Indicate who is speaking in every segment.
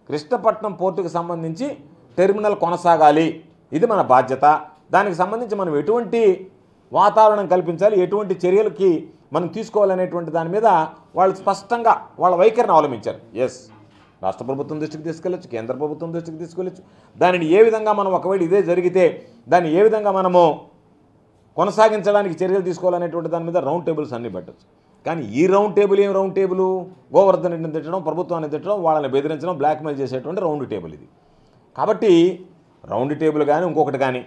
Speaker 1: కృష్ణపట్నం పోర్టుకు సంబంధించి టెర్మినల్ కొనసాగాలి, ఇది మన బాధ్యత. దానికి సంబంధించి మనం ఎటువంటి వాతావరణం కల్పించాలి, ఎటువంటి చర్యలకి మనం తీసుకోవాలనేటువంటి దాని మీద వాళ్ళు స్పష్టంగా వాళ్ళ వైఖరిని అవలంబించారు. ఎస్, రాష్ట్ర ప్రభుత్వం దృష్టికి తీసుకెళ్ళచ్చు, కేంద్ర ప్రభుత్వం దృష్టికి తీసుకెళ్ళచ్చు. దానిని ఏ విధంగా మనం ఒకవేళ ఇదే జరిగితే దాన్ని ఏ విధంగా మనము కొనసాగించడానికి చర్యలు తీసుకోవాలనేటువంటి దాని మీద రౌండ్ టేబుల్స్ అన్నీ పెట్టచ్చు. కానీ ఈ రౌండ్ టేబుల్ ఏం రౌండ్ టేబుల్? గోవర్ధన్ రెడ్డిని తిట్టడం, ప్రభుత్వాన్ని తిట్టడం, వాళ్ళని బెదిరించడం, బ్లాక్మెయిల్ చేసేటువంటి రౌండ్ టేబుల్ ఇది. కాబట్టి రౌండ్ టేబుల్ కానీ ఇంకొకటి కానీ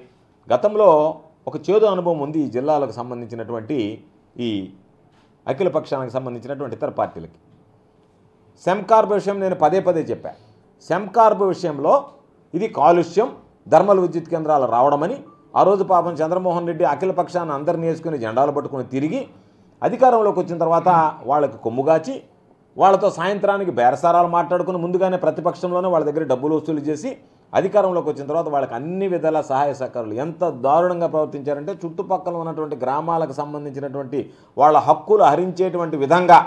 Speaker 1: గతంలో ఒక చేదు అనుభవం ఉంది ఈ జిల్లాలకు సంబంధించినటువంటి ఈ అఖిల పక్షానికి సంబంధించినటువంటి ఇతర పార్టీలకి. సెమ్కార్బ్ విషయం నేను పదే పదే చెప్పాను. సెమ్కార్బ్ విషయంలో ఇది కాలుష్యం, థర్మల్ విద్యుత్ కేంద్రాలు రావడమని ఆ రోజు పాపం చంద్రమోహన్ రెడ్డి అఖిల పక్షాన్ని అందరినీ వేసుకుని జెండాలు పట్టుకుని తిరిగి అధికారంలోకి వచ్చిన తర్వాత వాళ్ళకి కొమ్ముగాచి వాళ్ళతో సాయంత్రానికి బేరసారాలు మాట్లాడుకుని ముందుగానే ప్రతిపక్షంలోనే వాళ్ళ దగ్గర డబ్బులు వసూలు చేసి అధికారంలోకి వచ్చిన తర్వాత వాళ్ళకి అన్ని విధాల సహాయ సహకారాలు ఎంత దారుణంగా ప్రవర్తించారంటే చుట్టుపక్కల ఉన్నటువంటి గ్రామాలకు సంబంధించినటువంటి వాళ్ళ హక్కులు హరించేటువంటి విధంగా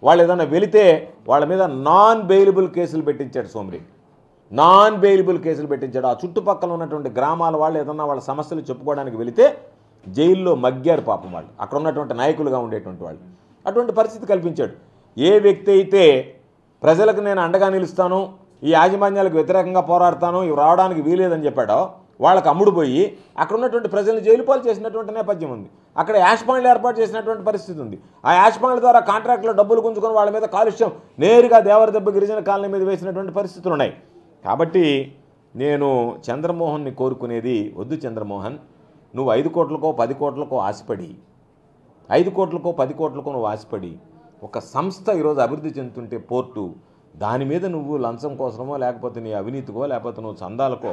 Speaker 1: వాళ్ళు ఏదైనా వెళితే వాళ్ళ మీద నాన్ బెయిలబుల్ కేసులు పెట్టించాడు సోమిరెడ్డి. నాన్ బెయిలబుల్ కేసులు పెట్టించాడు. ఆ చుట్టుపక్కల ఉన్నటువంటి గ్రామాల వాళ్ళు ఏదన్నా వాళ్ళ సమస్యలు చెప్పుకోవడానికి వెళితే జైల్లో మగ్గారు పాపం వాళ్ళు, అక్కడ ఉన్నటువంటి నాయకులుగా ఉండేటువంటి వాళ్ళు. అటువంటి పరిస్థితి కల్పించాడు. ఏ వ్యక్తి అయితే ప్రజలకు నేను అండగా నిలుస్తాను, ఈ యాజమాన్యాలకు వ్యతిరేకంగా పోరాడతాను, ఇవి రావడానికి వీలేదని చెప్పాడో వాళ్ళకి అమ్ముడుపోయి అక్కడ ఉన్నటువంటి ప్రజలను జైలు పాలు చేసినటువంటి నేపథ్యం ఉంది. అక్కడ యాష్ పాయింట్లు ఏర్పాటు చేసినటువంటి పరిస్థితి ఉంది. ఆ యాష్ పాయింట్ల ద్వారా కాంట్రాక్టులో డబ్బులు గుంజుకొని వాళ్ళ మీద కాలుష్యం నేరుగా దేవరదెబ్బ గిరిజన కాలనీ మీద వేసినటువంటి పరిస్థితులు ఉన్నాయి. కాబట్టి నేను చంద్రమోహన్ని కోరుకునేది, వద్దు చంద్రమోహన్, నువ్వు 5 కోట్లకో 10 కోట్లకో ఆశపడి 5 కోట్లకో 10 కోట్లకో నువ్వు ఆశపడి ఒక సంస్థ ఈరోజు అభివృద్ధి చెందుతుంటే పోర్టు, దాని మీద నువ్వు లంచం కోసమో లేకపోతే నీ అవినీతికో లేకపోతే నువ్వు చందాలకో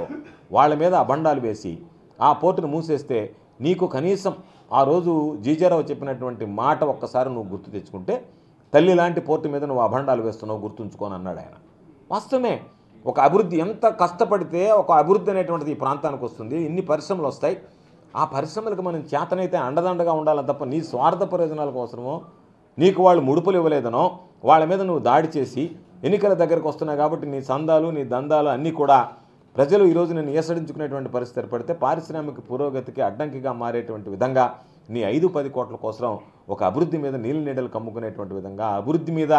Speaker 1: వాళ్ళ మీద అబండాలు వేసి ఆ పోర్టును మూసేస్తే నీకు కనీసం ఆ రోజు జీజారావు చెప్పినటువంటి మాట ఒక్కసారి నువ్వు గుర్తు తెచ్చుకుంటే తల్లి లాంటి పోర్టు మీద నువ్వు అబండాలు వేస్తున్నావు గుర్తుంచుకొని అన్నాడు ఆయన. వాస్తవమే, ఒక అభివృద్ధి ఎంత కష్టపడితే ఒక అభివృద్ధి అనేటువంటిది ఈ ప్రాంతానికి వస్తుంది, ఇన్ని పరిశ్రమలు వస్తాయి. ఆ పరిశ్రమలకు మనం చేతనైతే అండదండగా ఉండాలని తప్ప నీ స్వార్థ ప్రయోజనాల కోసమో నీకు వాళ్ళు ముడుపులు ఇవ్వలేదనో వాళ్ళ మీద నువ్వు దాడి చేసి ఎన్నికల దగ్గరకు వస్తున్నాయి కాబట్టి నీ సందాలు నీ దందాలు అన్నీ కూడా ప్రజలు ఈరోజు నేను ఏసడించుకునేటువంటి పరిస్థితి ఏర్పడితే పారిశ్రామిక పురోగతికి అడ్డంకిగా మారేటువంటి విధంగా నీ 5-10 కోట్ల కోసం ఒక అభివృద్ధి మీద నీళ్ళు నీడలు కమ్ముకునేటువంటి విధంగా అభివృద్ధి మీద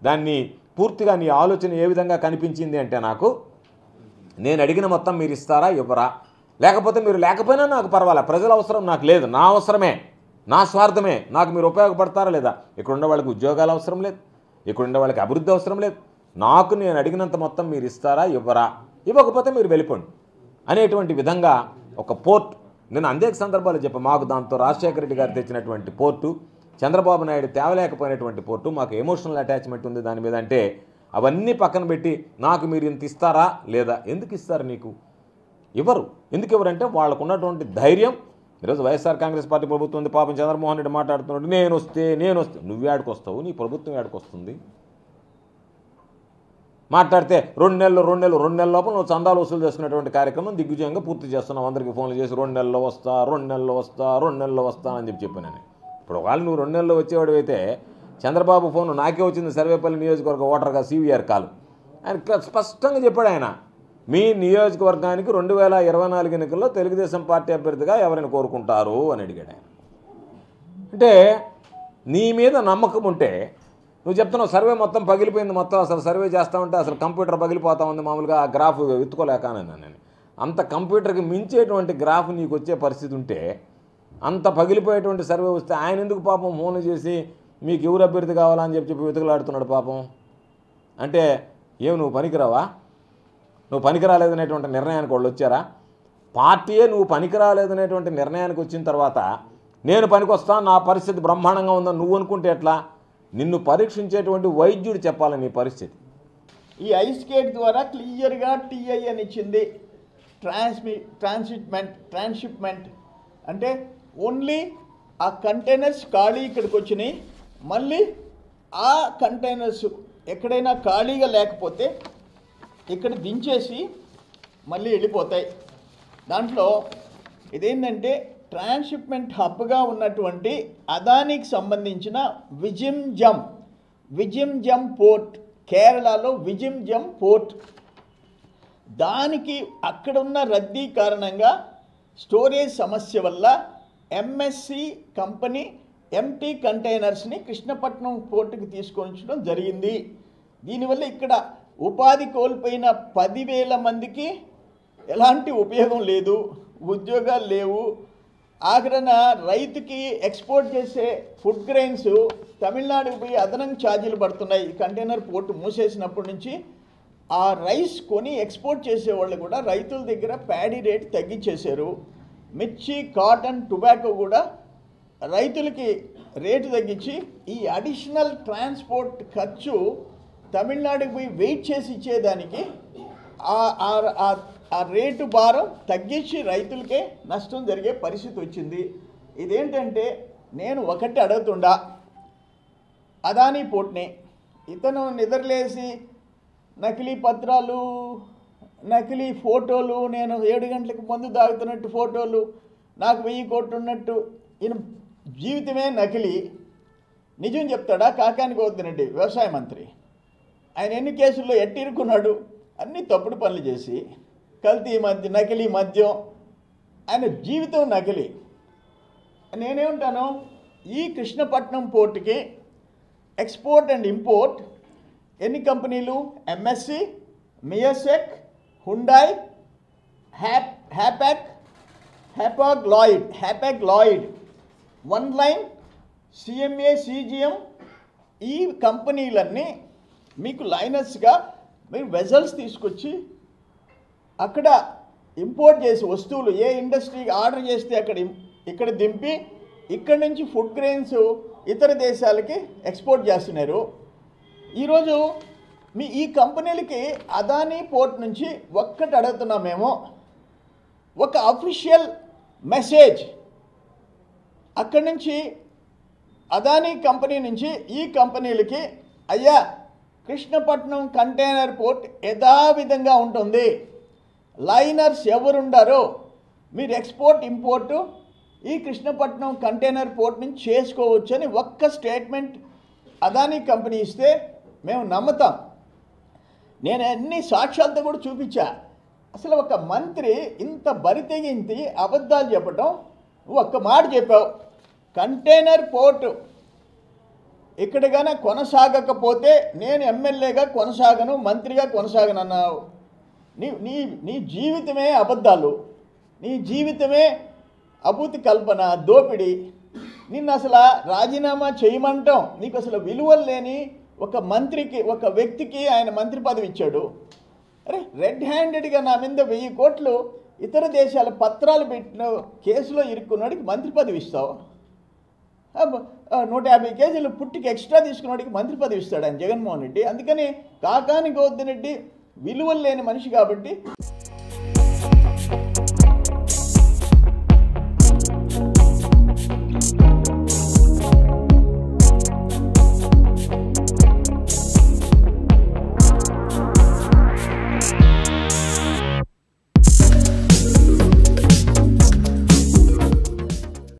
Speaker 1: దాన్ని పూర్తిగా నీ ఆలోచన ఏ విధంగా కనిపించింది అంటే నాకు నేను అడిగిన మొత్తం మీరు ఇస్తారా ఇవ్వరా, లేకపోతే మీరు లేకపోయినా నాకు పర్వాలే, ప్రజల అవసరం నాకు లేదు, నా అవసరమే, నా స్వార్థమే, నాకు మీరు ఉపయోగపడతారా లేదా, ఇక్కడ ఉండే వాళ్ళకి ఉద్యోగాలు అవసరం లేదు, ఇక్కడ ఉండే వాళ్ళకి అభివృద్ధి అవసరం లేదు, నాకు నేను అడిగినంత మొత్తం మీరు ఇస్తారా ఇవ్వరా, ఇవ్వకపోతే మీరు వెళ్ళిపోండి అనేటువంటి విధంగా ఒక పోర్ట్. నేను అనేక సందర్భాలు చెప్పాను, మాకు దాంతో రాజశేఖర రెడ్డి గారు తెచ్చినటువంటి పోర్టు, చంద్రబాబు నాయుడు తేవలేకపోయినటువంటి పోర్టు, మాకు ఎమోషనల్ అటాచ్మెంట్ ఉంది దాని మీద అంటే అవన్నీ పక్కన పెట్టి నాకు మీరు ఇంత ఇస్తారా లేదా, ఎందుకు ఇస్తారు నీకు, ఇవ్వరు. ఎందుకు ఇవ్వరంటే వాళ్ళకు ఉన్నటువంటి ధైర్యం. ఈరోజు వైఎస్ఆర్ కాంగ్రెస్ పార్టీ ప్రభుత్వం ఉంది, పాపం చంద్రమోహన్ రెడ్డి మాట్లాడుతున్నాడు నేను వస్తే నువ్వు ఏడికి వస్తావు, నీ ప్రభుత్వం ఏడికి వస్తుంది, మాట్లాడితే 2 నెలల లోపల నువ్వు చందాలు వసూలు చేసుకునేటువంటి కార్యక్రమం దిగ్విజయంగా పూర్తి చేస్తున్నావు, అందరికీ ఫోన్లు చేసి 2 నెలల్లో వస్తా అని చెప్పాను నేను. ఇప్పుడు ఒకవేళ నువ్వు 2 నెలల్లో వచ్చేవాడు అయితే చంద్రబాబు ఫోన్ నాకే వచ్చింది, సర్వేపల్లి నియోజకవర్గ ఓటర్గా CVR కాల్, ఆయన స్పష్టంగా చెప్పాడు. ఆయన మీ నియోజకవర్గానికి 2024 ఎన్నికల్లో తెలుగుదేశం పార్టీ అభ్యర్థిగా ఎవరిని కోరుకుంటారు అని అడిగాడు ఆయన. అంటే నీ మీద నమ్మకం ఉంటే నువ్వు చెప్తున్నావు సర్వే మొత్తం పగిలిపోయింది, మొత్తం అసలు సర్వే చేస్తామంటే అసలు కంప్యూటర్ పగిలిపోతా ఉంది, మామూలుగా ఆ గ్రాఫ్ ఎత్తుకోలేకనన్నాను నేను. అంత కంప్యూటర్కి మించేటువంటి గ్రాఫ్ నీకు వచ్చే పరిస్థితి ఉంటే, అంత పగిలిపోయేటువంటి సర్వే వస్తే ఆయన ఎందుకు పాపం ఫోన్ చేసి మీకు ఎవరు అభ్యర్థి కావాలని చెప్పి వెతుకులాడుతున్నాడు పాపం. అంటే నువ్వు పనికిరావా, నువ్వు పనికిరాలేదనేటువంటి నిర్ణయానికి వాళ్ళు వచ్చారా? పార్టీయే నువ్వు పనికిరాలేదనేటువంటి నిర్ణయానికి వచ్చిన తర్వాత నేను పనికొస్తాను, నా పరిస్థితి బ్రహ్మాండంగా ఉందని నువ్వు అనుకుంటే ఎట్లా? నిన్ను పరీక్షించేటువంటి వైద్యుడు చెప్పాలి నీ పరిస్థితి.
Speaker 2: ఈ ఐస్కేట్ ద్వారా క్లియర్గా TI అని ఇచ్చింది, ట్రాన్స్షిప్మెంట్ అంటే ఓన్లీ ఆ కంటైనర్స్ ఖాళీ ఇక్కడికి వచ్చినాయి, మళ్ళీ ఆ కంటైనర్స్ ఎక్కడైనా ఖాళీగా లేకపోతే ఇక్కడ దించేసి మళ్ళీ వెళ్ళిపోతాయి. దాంట్లో ఇదేంటంటే ట్రాన్స్షిప్మెంట్ హబ్గా ఉన్నటువంటి అదానికి సంబంధించిన విజిమ్ జమ్ పోర్ట్ కేరళలో విజింజం పోర్ట్. దానికి అక్కడున్న రద్దీ కారణంగా స్టోరేజ్ సమస్య వల్ల ఎంఎస్సి కంపెనీ ఎంటీ కంటైనర్స్ని కృష్ణపట్నం పోర్టుకి తీసుకొచ్చడం జరిగింది. దీనివల్ల ఇక్కడ ఉపాధి కోల్పోయిన 10,000 మందికి ఎలాంటి ఉపయోగం లేదు, ఉద్యోగాలు లేవు. ఆఖరణ రైతుకి ఎక్స్పోర్ట్ చేసే ఫుడ్ గ్రెయిన్స్ తమిళనాడుకు పోయి అదనంగా ఛార్జీలు పడుతున్నాయి. కంటైనర్ పోర్టు మూసేసినప్పటి నుంచి ఆ రైస్ కొని ఎక్స్పోర్ట్ చేసేవాళ్ళు కూడా రైతుల దగ్గర ప్యాడీ రేట్ తగ్గించేశారు. మిర్చి, కాటన్, టొబాకో కూడా రైతులకి రేటు తగ్గించి ఈ అడిషనల్ ట్రాన్స్పోర్ట్ ఖర్చు తమిళనాడుకి పోయి వెయిట్ చేసి ఇచ్చేదానికి ఆ రేటు భారం తగ్గించి రైతులకే నష్టం జరిగే పరిస్థితి వచ్చింది. ఇదేంటంటే నేను ఒకటి అడుగుతుండా అదానీ పోర్ట్ని, ఇతను నిద్రలేసి నకిలీ పత్రాలు, నకిలీ ఫోటోలు, నేను 7 గంటలకు మందు తాగుతున్నట్టు ఫోటోలు, నాకు 1000 కోట్లు ఉన్నట్టు, ఈయన జీవితమే నకిలీ. నిజం చెప్తాడా కాకాని గోవర్ధన్ రెడ్డి వ్యవసాయ మంత్రి? ఆయన ఎన్ని కేసుల్లో ఎట్టిరుకున్నాడు? అన్ని తప్పుడు పనులు చేసి కల్తీ మద్యం, నకిలీ మద్యం, ఆయన జీవితం నకిలీ. నేనేమంటాను, ఈ కృష్ణపట్నం పోర్టుకి ఎక్స్పోర్ట్ అండ్ ఇంపోర్ట్ ఎన్ని కంపెనీలు? MSC, Maersk, Hyundai, Hapag Lloyd, one line, CMA, CGM, ఈ కంపెనీలన్నీ మీకు లైనర్స్గా మీరు వెజల్స్ తీసుకొచ్చి అక్కడ ఇంపోర్ట్ చేసి వస్తువులు ఏ ఇండస్ట్రీకి ఆర్డర్ చేస్తే ఇక్కడ దింపి ఇక్కడి నుంచి ఫుడ్ గ్రెయిన్స్ ఇతర దేశాలకి ఎక్స్పోర్ట్ చేస్తున్నారు. ఈరోజు ఈ కంపెనీలకి అదానీ పోర్ట్ నుంచి ఒక్కటి అడుగుతున్నాం మేము, ఒక అఫీషియల్ మెసేజ్ అక్కడి నుంచి అదానీ కంపెనీ నుంచి ఈ కంపెనీలకి, అయ్యా కృష్ణపట్నం కంటైనర్ పోర్ట్ యథావిధంగా ఉంటుంది, లైనర్స్ ఎవరుండారో మీరు ఎక్స్పోర్ట్ ఇంపోర్టు ఈ కృష్ణపట్నం కంటైనర్ పోర్ట్ నుంచి చేసుకోవచ్చు అని ఒక్క స్టేట్మెంట్ అదానీ కంపెనీ ఇస్తే మేము నమ్ముతాం. నేను అన్ని సాక్ష్యాలతో కూడా చూపించా. అసలు ఒక మంత్రి ఇంత బరితెగించి అబద్ధాలు చెప్పటం, నువ్వు ఒక్క మాట చెప్పావు, కంటైనర్ పోర్టు ఇక్కడగానే కొనసాగకపోతే నేను ఎమ్మెల్యేగా కొనసాగను, మంత్రిగా కొనసాగను అన్నావు. నీ జీవితమే అబద్ధాలు, నీ జీవితమే అభూతి కల్పన, దోపిడీ. నిన్ను అసలు రాజీనామా చేయమంటాం. నీకు అసలు విలువలు లేని ఒక మంత్రికి, ఒక వ్యక్తికి ఆయన మంత్రి పదవి ఇచ్చాడు. అరే రెడ్ హ్యాండెడ్గా నా మీద 1000 కోట్లు ఇతర దేశాల పత్రాలు పెట్టిన కేసులో ఇరుక్కున్నాడికి మంత్రి పదవి ఇస్తావు? 150 కేజీలు పుట్టికి ఎక్స్ట్రా తీసుకున్నవాడికి మంత్రి పదవి ఇస్తాడు ఆయన జగన్మోహన్ రెడ్డి. అందుకని కాకాని గోవర్ధన్ రెడ్డి విలువలు లేని మనిషి కాబట్టి